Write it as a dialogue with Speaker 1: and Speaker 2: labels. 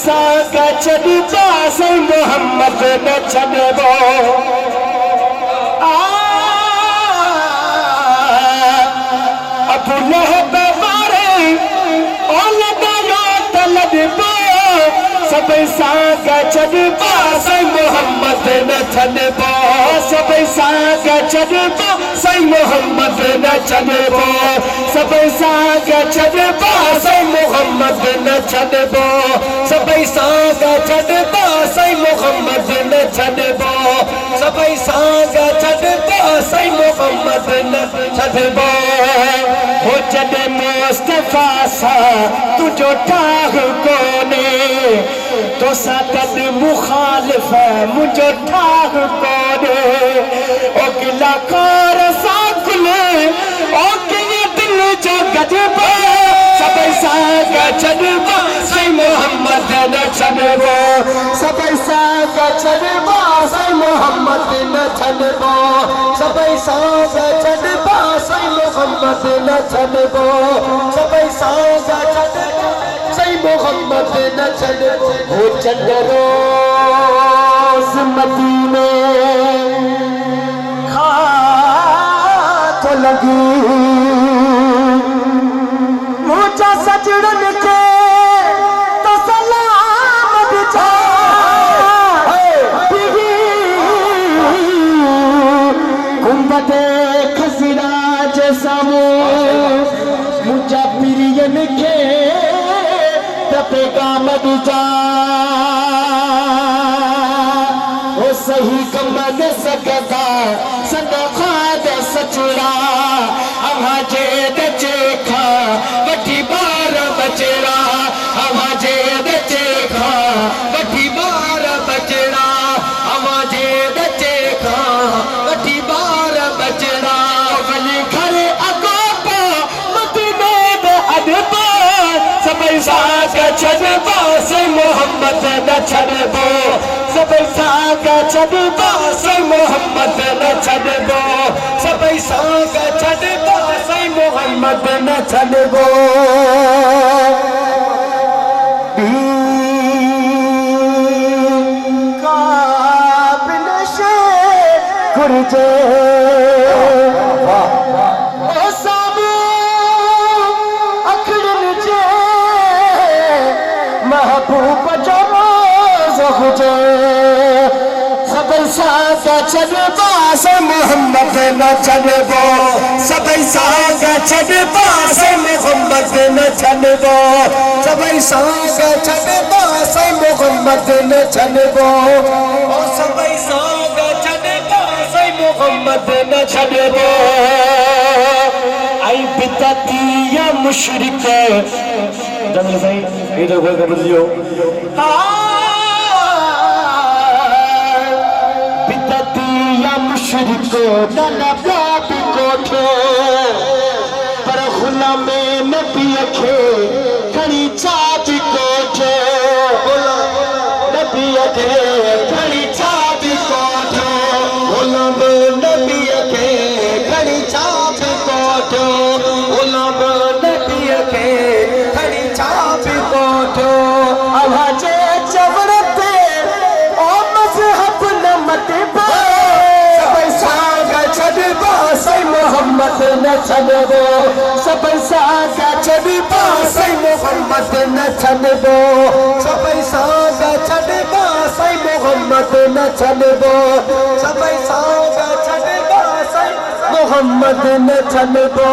Speaker 1: साग छॾिबा सही मोहम्मद न छॾिबो अबू लहब वारे औलदायो तलबो सभई साग छॾिबा सही मोहम्मद न छॾिबो सभई साग छॾिबो सही मोहम्मद न छॾिबो सभई साग छॾिबा सही मोहम्मद न छॾिबो सभई साग छॾिबा सही मोहम्मद न छॾिबो सभई साग छॾिबा सही मोहम्मद न छॾिबो हो जॾहिं मुस्तफ़ा सां तुंहिंजो ठाह कोन्हे तोसां गॾु मुखालिफ़ मुंहिंजो ठाह कोन्हे ओ गिला कार सां खुले ओ कीअं दिल जो गजबो सभई साग छॾिबो सही मोहम्मद न छॾिबो सभई साग छॾिबो सही मोहम्मद न छॾिबो सभई साग छॾिबो सही मोहम्मद न छॾिबो सभई साग छॾिबो सही मोहम्मद न छॾिबो हो चंड रोज़ मदीने खां तो लगी मुझा सजड़न के तो सलाम ॾिठा गुंबद खज़ीरा जे साम्हूं मुझा पीरियन खे पैगाम ॾिठा ओ सही कम न सघंदा सदका दे सचड़ा अव्हां जे दचे खां वठी ॿार बचड़ा अव्हां जे दचे खां वठी ॿार बचड़ा अव्हां जे दचे खां वठी ॿार बचड़ा वञी घर अॻो पो मदीने में अॾबो सभई साग छॾिबो सही मोहम्मद न छॾिबो सभई साग छॾिबो सही मोहम्मद न छॾिबो सभई साग छॾिबो सही मोहम्मद न छॾिबो काबिल शे घुरिजे महबूब जो रोज़ हुजे सभई साग छॾिबो सही मोहम्मद न छॾिबो सभई साग छॾिबो सही मोहम्मद न छॾिबो सभई साग छॾिबो सही मोहम्मद न छॾिबो सभई साग छॾिबो सही मोहम्मद न छॾिबो आई बिदती या मुशरिक जंगल साईं इधर कोई कर दियो बिदती या मुशरिक दाना बाबी कोठे पर गुलाम नबी खे खणी चाबी कोठे नबी खे खणी चाबी कोठे गुलाम नबी खे खणी चाबी कोठे गुलाम नबी खे खणी चाबी कोठे अव्हां जे चवण ते ओ मज़हब न मटिबो सभई साग छॾिबो सही मोहम्मद न छॾिबो सभई साग छॾिबो सही मोहम्मद न छॾिबो सभई साग छॾिबो सही मोहम्मद न छॾिबो सभई साग छॾिबो सही मोहम्मद न छॾिबो